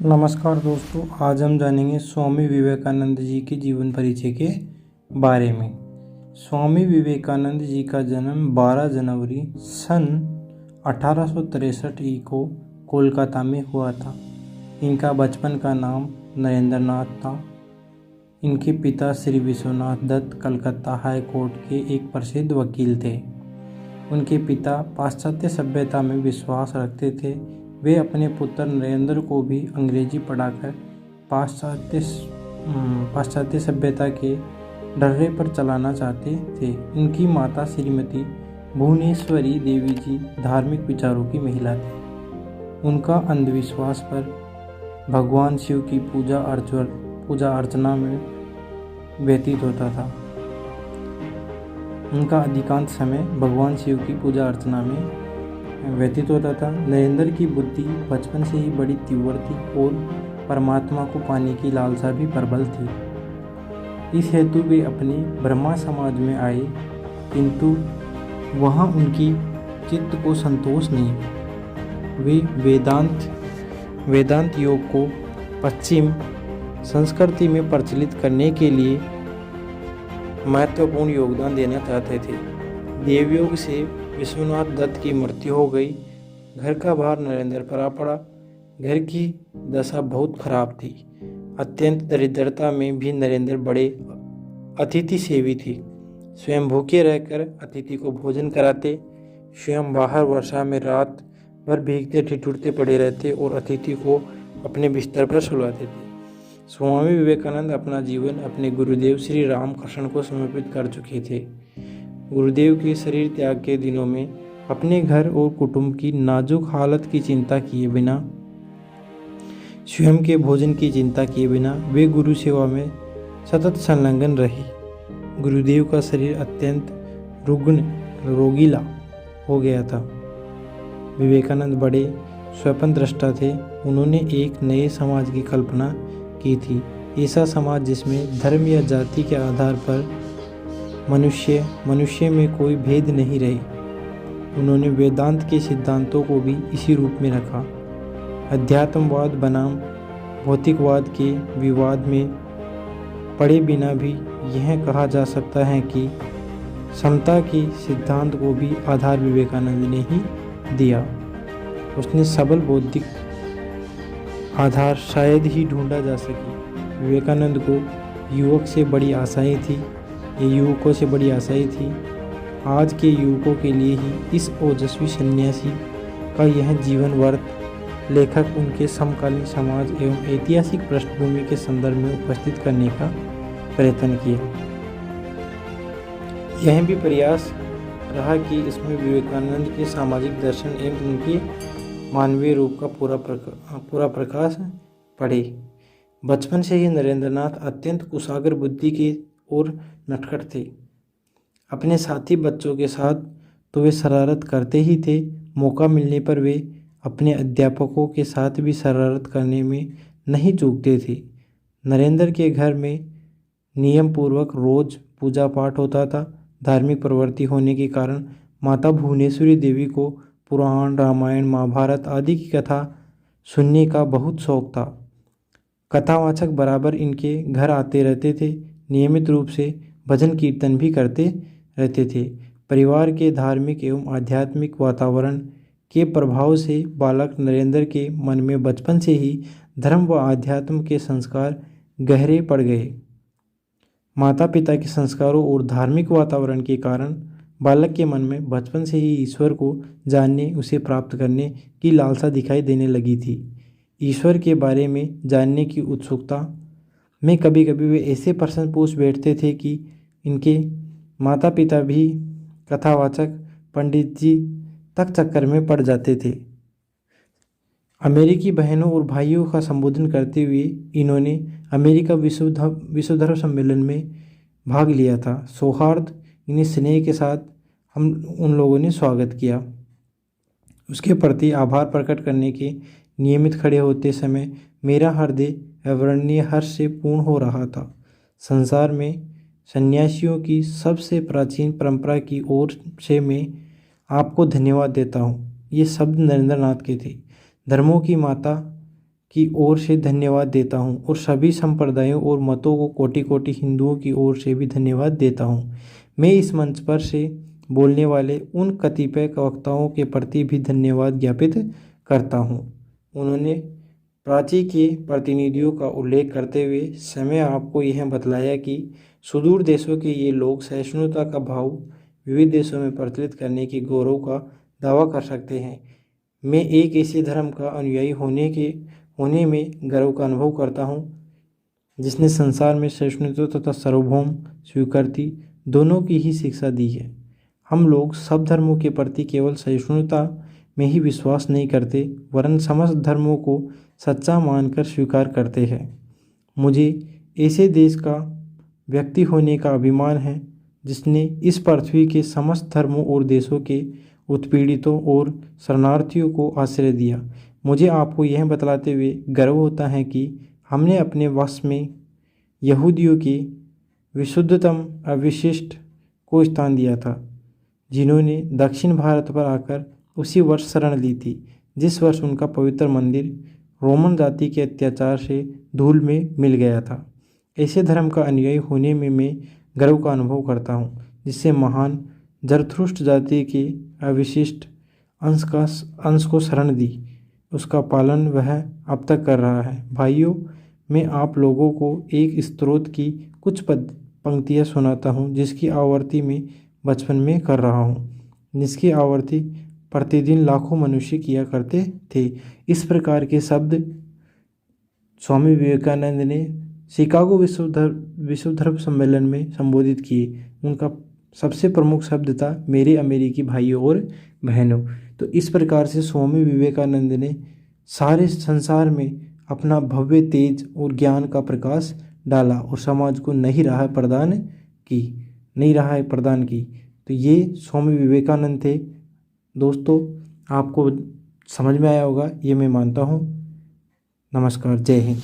नमस्कार दोस्तों, आज हम जानेंगे स्वामी विवेकानंद जी के जीवन परिचय के बारे में। स्वामी विवेकानंद जी का जन्म 12 जनवरी सन 1863 ई को कोलकाता में हुआ था। इनका बचपन का नाम नरेंद्र नाथ था। इनके पिता श्री विश्वनाथ दत्त कलकत्ता हाई कोर्ट के एक प्रसिद्ध वकील थे। उनके पिता पाश्चात्य सभ्यता में विश्वास रखते थे। वे अपने पुत्र नरेंद्र को भी अंग्रेजी पढ़ाकर पाश्चात्य सभ्यता के ढर्रे पर चलाना चाहते थे। इनकी माता श्रीमती भुवनेश्वरी देवी जी धार्मिक विचारों की महिला थी। उनका अंधविश्वास पर भगवान शिव की पूजा अर्चना में व्यतीत होता था। उनका अधिकांश समय भगवान शिव की पूजा अर्चना में व्यतीत होता था। नरेंद्र की बुद्धि बचपन से ही बड़ी तीव्र थी और परमात्मा को पाने की लालसा भी प्रबल थी। इस हेतु वे अपने ब्रह्मा समाज में आए, किंतु वहाँ उनकी चित्त को संतोष नहीं। वे वेदांत योग को पश्चिम संस्कृति में प्रचलित करने के लिए महत्वपूर्ण योगदान देना चाहते थे। देवयोग से विश्वनाथ दत्त की मृत्यु हो गई। घर का भार नरेंद्र पर आ पड़ा। घर की दशा बहुत खराब थी। अत्यंत दरिद्रता में भी नरेंद्र बड़े अतिथि सेवी थे। स्वयं भूखे रहकर अतिथि को भोजन कराते, स्वयं बाहर वर्षा में रात भर भीगते ठिठुरते पड़े रहते और अतिथि को अपने बिस्तर पर सुलाते थे। स्वामी विवेकानंद अपना जीवन अपने गुरुदेव श्री रामकृष्ण को समर्पित कर चुके थे। गुरुदेव के शरीर त्याग के दिनों में अपने घर और कुटुंब की नाजुक हालत की चिंता किए बिना, स्वयं के भोजन की चिंता किए बिना वे गुरु सेवा में सतत संलग्न रहे। गुरुदेव का शरीर अत्यंत रुग्ण रोगीला हो गया था। विवेकानंद बड़े स्वप्नद्रष्टा थे। उन्होंने एक नए समाज की कल्पना की थी, ऐसा समाज जिसमें धर्म या जाति के आधार पर मनुष्य में कोई भेद नहीं रहे। उन्होंने वेदांत के सिद्धांतों को भी इसी रूप में रखा। अध्यात्मवाद बनाम भौतिकवाद के विवाद में पड़े बिना भी यह कहा जा सकता है कि समता के सिद्धांत को भी आधार विवेकानंद ने ही दिया। उसने सबल बौद्धिक आधार शायद ही ढूंढा जा सके। विवेकानंद को युवकों से बड़ी आशाएं थी। आज के युवकों के लिए ही इस ओजस्वी सन्यासी का यह जीवन वर्त लेखक उनके समकालीन समाज एवं ऐतिहासिक पृष्ठभूमि के संदर्भ में उपस्थित करने का प्रयत्न किया। यह भी प्रयास रहा कि इसमें विवेकानंद के सामाजिक दर्शन एवं उनके मानवीय रूप का पूरा प्रकाश पड़े। बचपन से ही नरेंद्रनाथ अत्यंत कुशाग्र बुद्धि के और नटखट थे। अपने साथी बच्चों के साथ तो वे शरारत करते ही थे, मौका मिलने पर वे अपने अध्यापकों के साथ भी शरारत करने में नहीं चूकते थे। नरेंद्र के घर में नियम पूर्वक रोज पूजा पाठ होता था। धार्मिक प्रवृत्ति होने के कारण माता भुवनेश्वरी देवी को पुराण, रामायण, महाभारत आदि की कथा सुनने का बहुत शौक था। कथावाचक बराबर इनके घर आते रहते थे। नियमित रूप से भजन कीर्तन भी करते रहते थे। परिवार के धार्मिक एवं आध्यात्मिक वातावरण के प्रभाव से बालक नरेंद्र के मन में बचपन से ही धर्म व आध्यात्म के संस्कार गहरे पड़ गए। माता पिता के संस्कारों और धार्मिक वातावरण के कारण बालक के मन में बचपन से ही ईश्वर को जानने, उसे प्राप्त करने की लालसा दिखाई देने लगी थी। ईश्वर के बारे में जानने की उत्सुकता में कभी कभी वे ऐसे प्रश्न पूछ बैठते थे कि इनके माता पिता भी कथावाचक पंडित जी तक चक्कर में पड़ जाते थे। अमेरिकी बहनों और भाइयों का संबोधन करते हुए इन्होंने अमेरिका विश्व धर्म सम्मेलन में भाग लिया था। सौहार्द इन्हें स्नेह के साथ उन लोगों ने स्वागत किया। उसके प्रति आभार प्रकट करने के नियमित खड़े होते समय मेरा हृदय अवर्णनीय हर्ष से पूर्ण हो रहा था। संसार में सन्यासियों की सबसे प्राचीन परंपरा की ओर से मैं आपको धन्यवाद देता हूँ। ये शब्द नरेंद्रनाथ के थे। धर्मों की माता की ओर से धन्यवाद देता हूँ और सभी संप्रदायों और मतों को कोटि कोटि हिंदुओं की ओर से भी धन्यवाद देता हूँ। मैं इस मंच पर से बोलने वाले उन कतिपय वक्ताओं के प्रति भी धन्यवाद ज्ञापित करता हूँ। उन्होंने प्राची के प्रतिनिधियों का उल्लेख करते हुए समय आपको यह बतलाया कि सुदूर देशों के ये लोग सहिष्णुता का भाव विविध देशों में प्रचलित करने के गौरव का दावा कर सकते हैं। मैं एक ऐसे धर्म का अनुयायी होने में गर्व का अनुभव करता हूँ जिसने संसार में सहिष्णुता तथा सार्वभौम स्वीकृति दोनों की ही शिक्षा दी है। हम लोग सब धर्मों के प्रति केवल सहिष्णुता में ही विश्वास नहीं करते वरन समस्त धर्मों को सच्चा मानकर स्वीकार करते हैं। मुझे ऐसे देश का व्यक्ति होने का अभिमान है जिसने इस पृथ्वी के समस्त धर्मों और देशों के उत्पीड़ितों और शरणार्थियों को आश्रय दिया। मुझे आपको यह बतलाते हुए गर्व होता है कि हमने अपने वश में यहूदियों के विशुद्धतम अविशिष्ट को स्थान दिया था, जिन्होंने दक्षिण भारत पर आकर उसी वर्ष शरण ली थी जिस वर्ष उनका पवित्र मंदिर रोमन जाति के अत्याचार से धूल में मिल गया था। ऐसे धर्म का अनुयायी होने में मैं गर्व का अनुभव करता हूँ जिससे महान जरथुष्ट्र जाति के अविशिष्ट अंश को शरण दी, उसका पालन वह अब तक कर रहा है। भाइयों, मैं आप लोगों को एक स्त्रोत की कुछ पंक्तियाँ सुनाता हूँ जिसकी आवृत्ति में बचपन में कर रहा हूँ, जिसकी आवृत्ति प्रतिदिन लाखों मनुष्य किया करते थे। इस प्रकार के शब्द स्वामी विवेकानंद ने शिकागो विश्व धर्म सम्मेलन में संबोधित किए। उनका सबसे प्रमुख शब्द था मेरे अमेरिकी भाइयों और बहनों। तो इस प्रकार से स्वामी विवेकानंद ने सारे संसार में अपना भव्य तेज और ज्ञान का प्रकाश डाला और समाज को नई राह प्रदान की। तो ये स्वामी विवेकानंद थे। दोस्तों, आपको समझ में आया होगा ये मैं मानता हूँ। नमस्कार, जय हिंद।